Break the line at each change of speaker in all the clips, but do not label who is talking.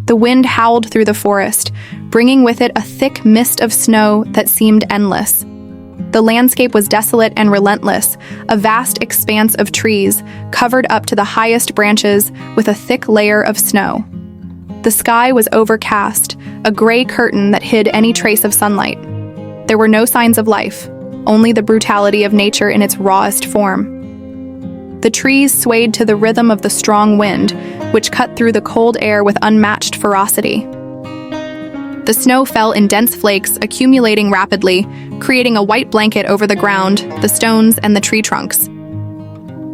The wind howled through the forest, bringing with it a thick mist of snow that seemed endless. The landscape was desolate and relentless, a vast expanse of trees, covered up to the highest branches with a thick layer of snow. The sky was overcast, a gray curtain that hid any trace of sunlight. There were no signs of life, only the brutality of nature in its rawest form. The trees swayed to the rhythm of the strong wind, which cut through the cold air with unmatched ferocity. The snow fell in dense flakes, accumulating rapidly, creating a white blanket over the ground, the stones, and the tree trunks.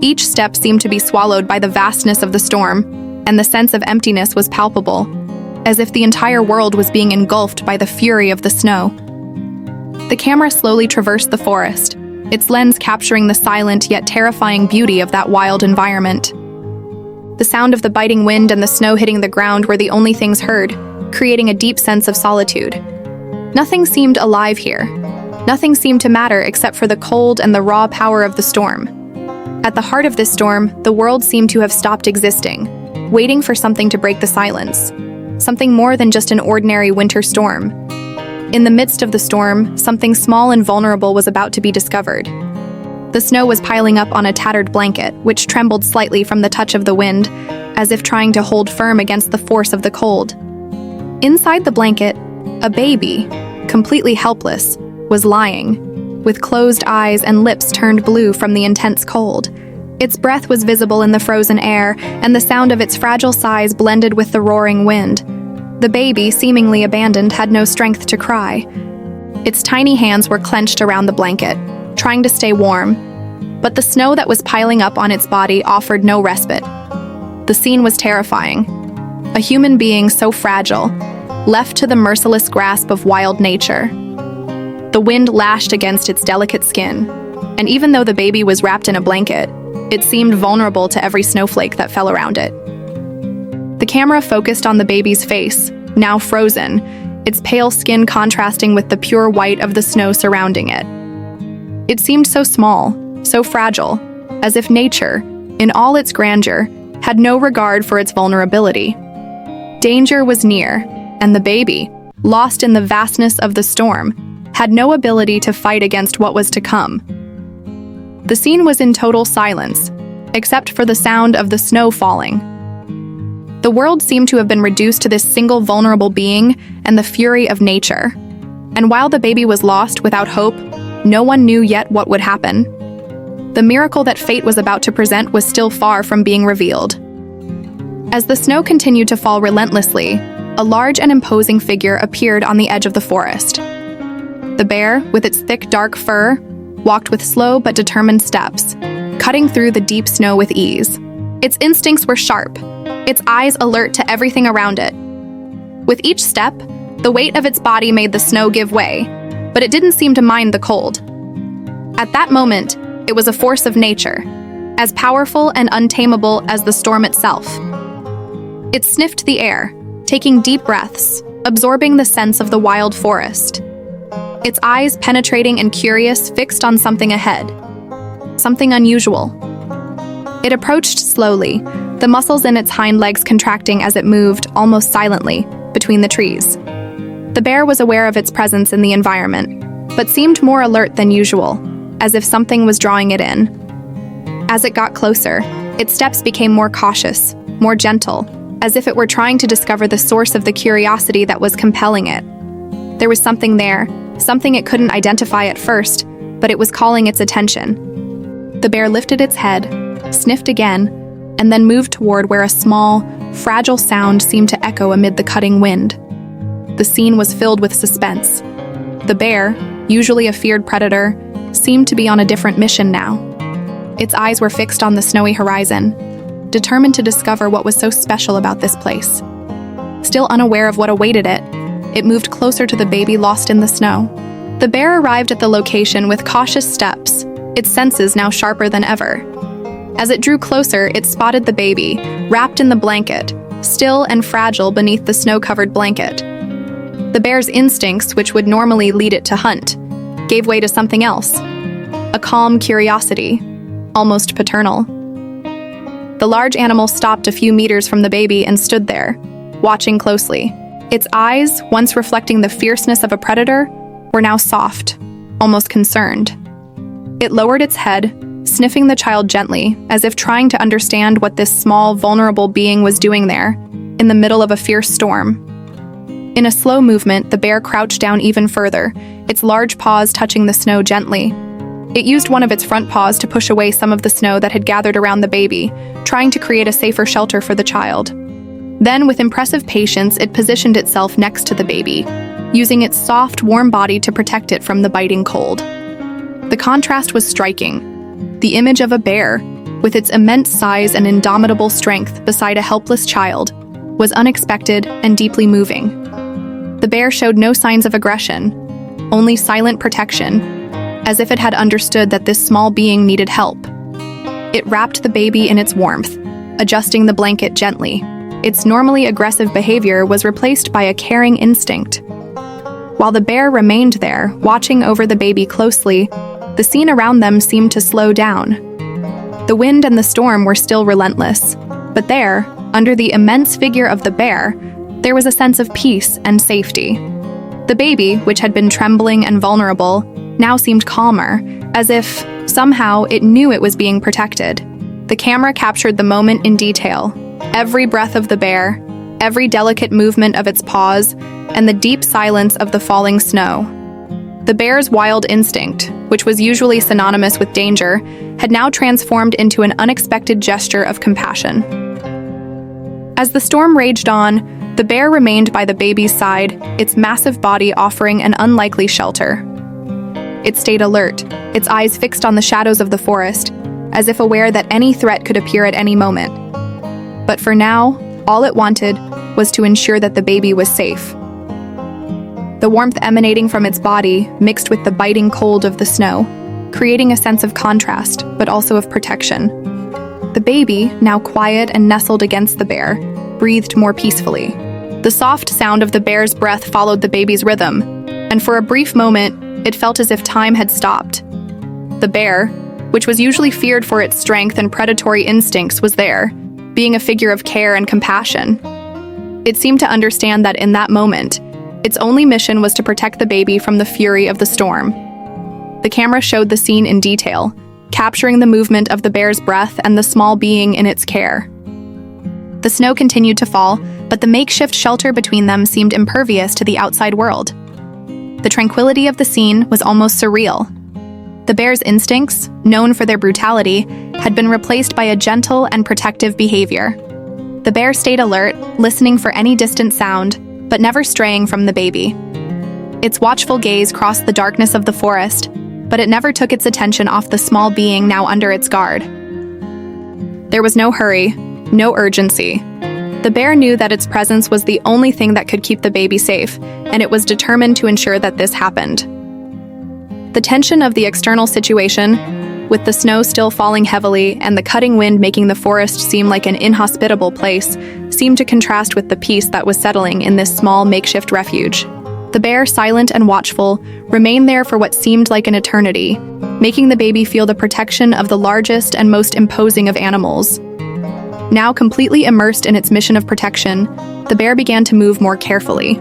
Each step seemed to be swallowed by the vastness of the storm, and the sense of emptiness was palpable, as if the entire world was being engulfed by the fury of the snow. The camera slowly traversed the forest, its lens capturing the silent yet terrifying beauty of that wild environment. The sound of the biting wind and the snow hitting the ground were the only things heard, creating a deep sense of solitude. Nothing seemed alive here. Nothing seemed to matter except for the cold and the raw power of the storm. At the heart of this storm, the world seemed to have stopped existing, waiting for something to break the silence. Something more than just an ordinary winter storm. In the midst of the storm, something small and vulnerable was about to be discovered. The snow was piling up on a tattered blanket, which trembled slightly from the touch of the wind, as if trying to hold firm against the force of the cold. Inside the blanket, a baby, completely helpless, was lying, with closed eyes and lips turned blue from the intense cold. Its breath was visible in the frozen air, and the sound of its fragile sighs blended with the roaring wind. The baby, seemingly abandoned, had no strength to cry. Its tiny hands were clenched around the blanket, trying to stay warm, but the snow that was piling up on its body offered no respite. The scene was terrifying. A human being so fragile, left to the merciless grasp of wild nature. The wind lashed against its delicate skin, and even though the baby was wrapped in a blanket, it seemed vulnerable to every snowflake that fell around it. The camera focused on the baby's face, now frozen, its pale skin contrasting with the pure white of the snow surrounding it. It seemed so small, so fragile, as if nature, in all its grandeur, had no regard for its vulnerability. Danger was near, and the baby, lost in the vastness of the storm, had no ability to fight against what was to come. The scene was in total silence, except for the sound of the snow falling. The world seemed to have been reduced to this single vulnerable being and the fury of nature. And while the baby was lost without hope, no one knew yet what would happen. The miracle that fate was about to present was still far from being revealed. As the snow continued to fall relentlessly, a large and imposing figure appeared on the edge of the forest. The bear, with its thick dark fur, walked with slow but determined steps, cutting through the deep snow with ease. Its instincts were sharp, its eyes alert to everything around it. With each step, the weight of its body made the snow give way, but it didn't seem to mind the cold. At that moment, it was a force of nature, as powerful and untamable as the storm itself. It sniffed the air, taking deep breaths, absorbing the sense of the wild forest. Its eyes, penetrating and curious, fixed on something ahead. Something unusual. It approached slowly, the muscles in its hind legs contracting as it moved, almost silently, between the trees. The bear was aware of its presence in the environment, but seemed more alert than usual, as if something was drawing it in. As it got closer, its steps became more cautious, more gentle, as if it were trying to discover the source of the curiosity that was compelling it. There was something there, something it couldn't identify at first, but it was calling its attention. The bear lifted its head, sniffed again, and then moved toward where a small, fragile sound seemed to echo amid the cutting wind. The scene was filled with suspense. The bear, usually a feared predator, seemed to be on a different mission now. Its eyes were fixed on the snowy horizon, determined to discover what was so special about this place. Still unaware of what awaited it, it moved closer to the baby lost in the snow. The bear arrived at the location with cautious steps, its senses now sharper than ever. As it drew closer, it spotted the baby, wrapped in the blanket, still and fragile beneath the snow-covered blanket. The bear's instincts, which would normally lead it to hunt, gave way to something else. A calm curiosity, almost paternal. The large animal stopped a few meters from the baby and stood there, watching closely. Its eyes, once reflecting the fierceness of a predator, were now soft, almost concerned. It lowered its head, sniffing the child gently, as if trying to understand what this small, vulnerable being was doing there, in the middle of a fierce storm. In a slow movement, the bear crouched down even further, its large paws touching the snow gently. It used one of its front paws to push away some of the snow that had gathered around the baby, trying to create a safer shelter for the child. Then, with impressive patience, it positioned itself next to the baby, using its soft, warm body to protect it from the biting cold. The contrast was striking. The image of a bear, with its immense size and indomitable strength beside a helpless child, was unexpected and deeply moving. The bear showed no signs of aggression, only silent protection, as if it had understood that this small being needed help. It wrapped the baby in its warmth, adjusting the blanket gently. Its normally aggressive behavior was replaced by a caring instinct. While the bear remained there, watching over the baby closely, the scene around them seemed to slow down. The wind and the storm were still relentless, but there, under the immense figure of the bear, there was a sense of peace and safety. The baby, which had been trembling and vulnerable, now seemed calmer, as if, somehow, it knew it was being protected. The camera captured the moment in detail. Every breath of the bear, every delicate movement of its paws, and the deep silence of the falling snow. The bear's wild instinct, which was usually synonymous with danger, had now transformed into an unexpected gesture of compassion. As the storm raged on, the bear remained by the baby's side, its massive body offering an unlikely shelter. It stayed alert, its eyes fixed on the shadows of the forest, as if aware that any threat could appear at any moment. But for now, all it wanted was to ensure that the baby was safe. The warmth emanating from its body mixed with the biting cold of the snow, creating a sense of contrast, but also of protection. The baby, now quiet and nestled against the bear, breathed more peacefully. The soft sound of the bear's breath followed the baby's rhythm, and for a brief moment, it felt as if time had stopped. The bear, which was usually feared for its strength and predatory instincts, was there, being a figure of care and compassion. It seemed to understand that in that moment, its only mission was to protect the baby from the fury of the storm. The camera showed the scene in detail, capturing the movement of the bear's breath and the small being in its care. The snow continued to fall, but the makeshift shelter between them seemed impervious to the outside world. The tranquility of the scene was almost surreal. The bear's instincts, known for their brutality, had been replaced by a gentle and protective behavior. The bear stayed alert, listening for any distant sound, but never straying from the baby. Its watchful gaze crossed the darkness of the forest, but it never took its attention off the small being now under its guard. There was no hurry, no urgency. The bear knew that its presence was the only thing that could keep the baby safe, and it was determined to ensure that this happened. The tension of the external situation, with the snow still falling heavily and the cutting wind making the forest seem like an inhospitable place, seemed to contrast with the peace that was settling in this small makeshift refuge. The bear, silent and watchful, remained there for what seemed like an eternity, making the baby feel the protection of the largest and most imposing of animals. Now completely immersed in its mission of protection, the bear began to move more carefully.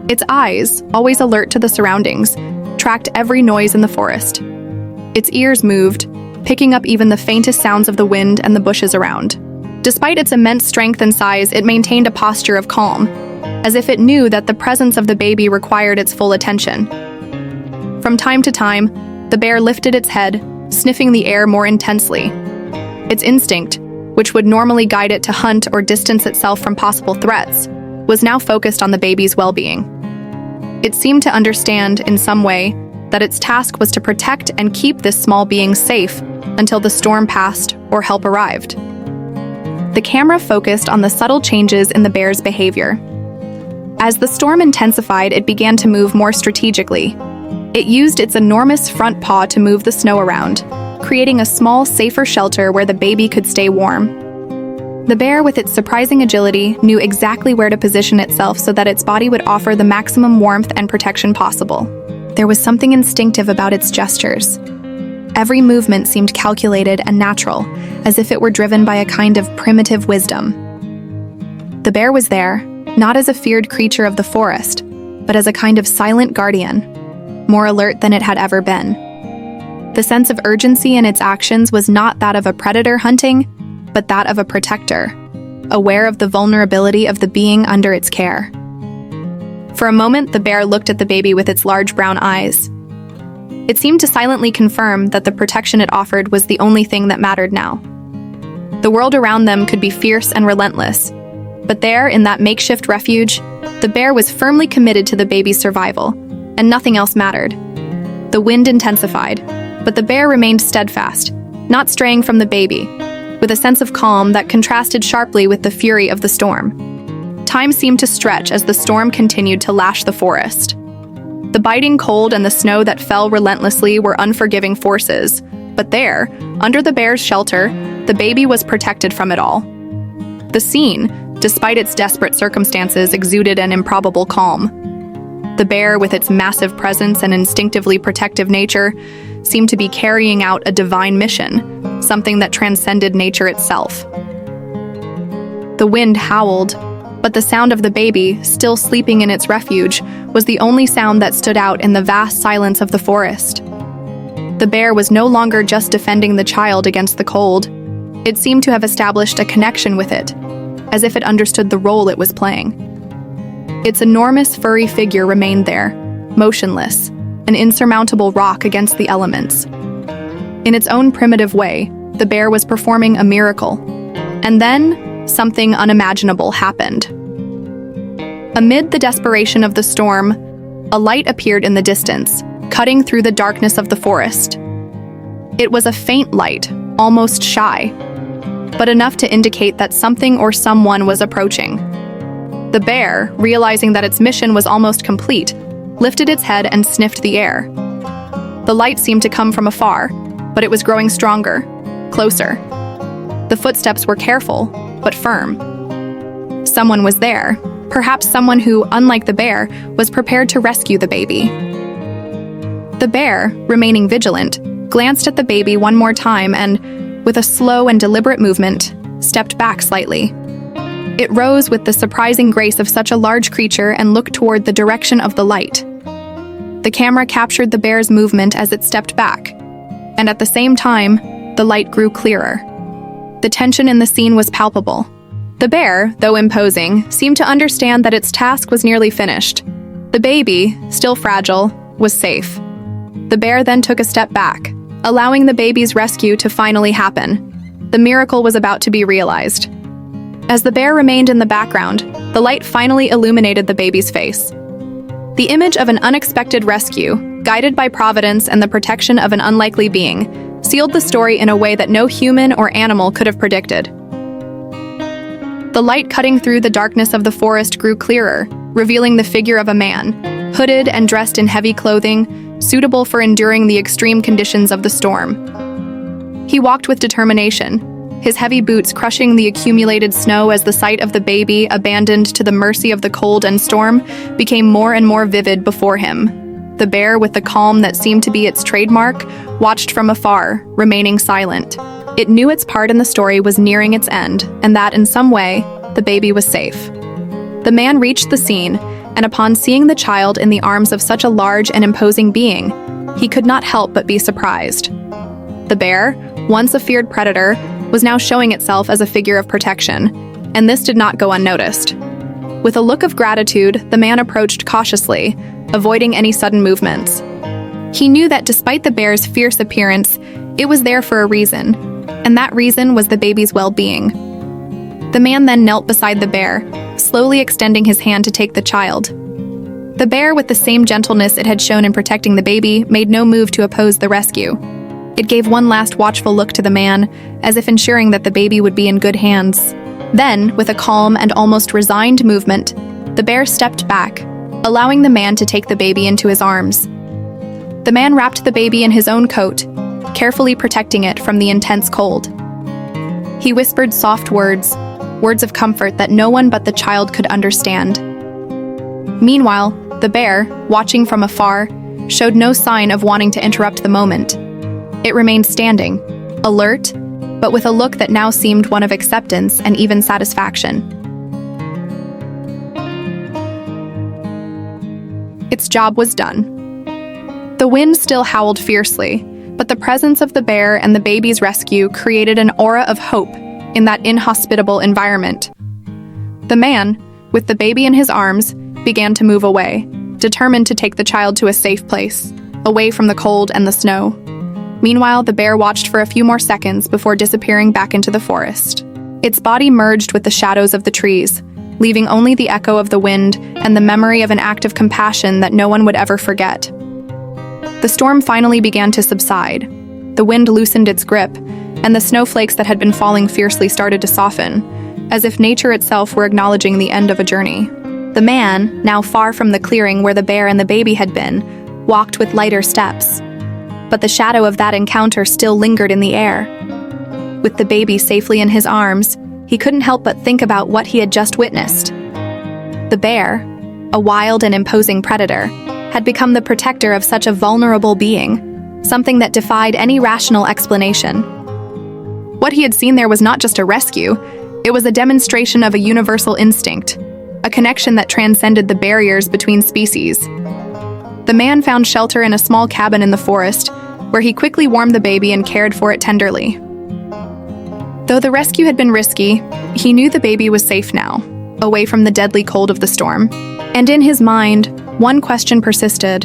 Its eyes, always alert to the surroundings, tracked every noise in the forest. Its ears moved, picking up even the faintest sounds of the wind and the bushes around. Despite its immense strength and size, it maintained a posture of calm, as if it knew that the presence of the baby required its full attention. From time to time, the bear lifted its head, sniffing the air more intensely. Its instinct, which would normally guide it to hunt or distance itself from possible threats, was now focused on the baby's well-being. It seemed to understand, in some way, that its task was to protect and keep this small being safe until the storm passed or help arrived. The camera focused on the subtle changes in the bear's behavior. As the storm intensified, it began to move more strategically. It used its enormous front paw to move the snow around, creating a small, safer shelter where the baby could stay warm. The bear, with its surprising agility, knew exactly where to position itself so that its body would offer the maximum warmth and protection possible. There was something instinctive about its gestures. Every movement seemed calculated and natural, as if it were driven by a kind of primitive wisdom. The bear was there, not as a feared creature of the forest, but as a kind of silent guardian, more alert than it had ever been. The sense of urgency in its actions was not that of a predator hunting, but that of a protector, aware of the vulnerability of the being under its care. For a moment, the bear looked at the baby with its large brown eyes. It seemed to silently confirm that the protection it offered was the only thing that mattered now. The world around them could be fierce and relentless, but there, in that makeshift refuge, the bear was firmly committed to the baby's survival, and nothing else mattered. The wind intensified, but the bear remained steadfast, not straying from the baby, with a sense of calm that contrasted sharply with the fury of the storm. Time seemed to stretch as the storm continued to lash the forest. The biting cold and the snow that fell relentlessly were unforgiving forces, but there, under the bear's shelter, the baby was protected from it all. The scene, despite its desperate circumstances, exuded an improbable calm. The bear, with its massive presence and instinctively protective nature, seemed to be carrying out a divine mission, something that transcended nature itself. The wind howled, but the sound of the baby, still sleeping in its refuge, was the only sound that stood out in the vast silence of the forest. The bear was no longer just defending the child against the cold. It seemed to have established a connection with it, as if it understood the role it was playing. Its enormous furry figure remained there, motionless, an insurmountable rock against the elements. In its own primitive way, the bear was performing a miracle. And then, something unimaginable happened. Amid the desperation of the storm, a light appeared in the distance, cutting through the darkness of the forest. It was a faint light, almost shy, but enough to indicate that something or someone was approaching. The bear, realizing that its mission was almost complete, lifted its head and sniffed the air. The light seemed to come from afar, but it was growing stronger, closer. The footsteps were careful, but firm. Someone was there, perhaps someone who, unlike the bear, was prepared to rescue the baby. The bear, remaining vigilant, glanced at the baby one more time and, with a slow and deliberate movement, stepped back slightly. It rose with the surprising grace of such a large creature and looked toward the direction of the light. The camera captured the bear's movement as it stepped back, and at the same time, the light grew clearer. The tension in the scene was palpable. The bear, though imposing, seemed to understand that its task was nearly finished. The baby, still fragile, was safe. The bear then took a step back, allowing the baby's rescue to finally happen. The miracle was about to be realized. As the bear remained in the background, the light finally illuminated the baby's face. The image of an unexpected rescue, guided by providence and the protection of an unlikely being, sealed the story in a way that no human or animal could have predicted. The light cutting through the darkness of the forest grew clearer, revealing the figure of a man, hooded and dressed in heavy clothing, suitable for enduring the extreme conditions of the storm. He walked with determination, his heavy boots crushing the accumulated snow as the sight of the baby, abandoned to the mercy of the cold and storm, became more and more vivid before him. The bear, with the calm that seemed to be its trademark, watched from afar, remaining silent. It knew its part in the story was nearing its end, and that, in some way, the baby was safe. The man reached the scene, and upon seeing the child in the arms of such a large and imposing being, he could not help but be surprised. The bear, once a feared predator, was now showing itself as a figure of protection, and this did not go unnoticed. With a look of gratitude, the man approached cautiously, avoiding any sudden movements. He knew that despite the bear's fierce appearance, it was there for a reason, and that reason was the baby's well-being. The man then knelt beside the bear, slowly extending his hand to take the child. The bear, with the same gentleness it had shown in protecting the baby, made no move to oppose the rescue. It gave one last watchful look to the man, as if ensuring that the baby would be in good hands. Then, with a calm and almost resigned movement, the bear stepped back, allowing the man to take the baby into his arms. The man wrapped the baby in his own coat, carefully protecting it from the intense cold. He whispered soft words, words of comfort that no one but the child could understand. Meanwhile, the bear, watching from afar, showed no sign of wanting to interrupt the moment. It remained standing, alert, but with a look that now seemed one of acceptance and even satisfaction. its job was done. The wind still howled fiercely, but the presence of the bear and the baby's rescue created an aura of hope in that inhospitable environment. The man, with the baby in his arms, began to move away, determined to take the child to a safe place, away from the cold and the snow. Meanwhile, the bear watched for a few more seconds before disappearing back into the forest. Its body merged with the shadows of the trees, leaving only the echo of the wind and the memory of an act of compassion that no one would ever forget. The storm finally began to subside. The wind loosened its grip, and the snowflakes that had been falling fiercely started to soften, as if nature itself were acknowledging the end of a journey. The man, now far from the clearing where the bear and the baby had been, walked with lighter steps. But the shadow of that encounter still lingered in the air. With the baby safely in his arms, he couldn't help but think about what he had just witnessed. The bear, a wild and imposing predator, had become the protector of such a vulnerable being, something that defied any rational explanation. What he had seen there was not just a rescue, it was a demonstration of a universal instinct, a connection that transcended the barriers between species. The man found shelter in a small cabin in the forest, where he quickly warmed the baby and cared for it tenderly. Though the rescue had been risky, he knew the baby was safe now, away from the deadly cold of the storm. And in his mind, one question persisted.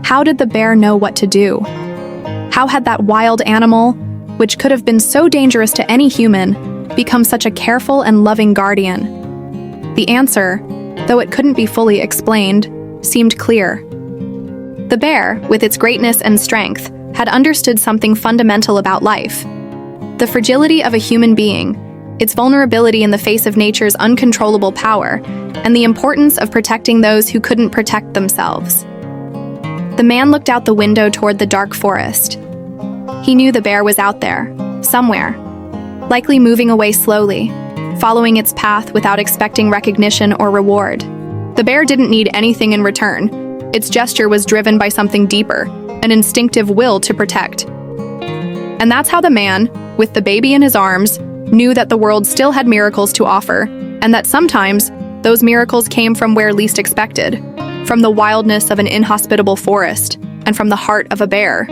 How did the bear know what to do? How had that wild animal, which could have been so dangerous to any human, become such a careful and loving guardian? The answer, though it couldn't be fully explained, seemed clear. The bear, with its greatness and strength, had understood something fundamental about life. The fragility of a human being, its vulnerability in the face of nature's uncontrollable power, and the importance of protecting those who couldn't protect themselves. The man looked out the window toward the dark forest. He knew the bear was out there, somewhere, likely moving away slowly, following its path without expecting recognition or reward. The bear didn't need anything in return. Its gesture was driven by something deeper, an instinctive will to protect. And that's how the man, with the baby in his arms, knew that the world still had miracles to offer, and that sometimes those miracles came from where least expected, from the wildness of an inhospitable forest, and from the heart of a bear.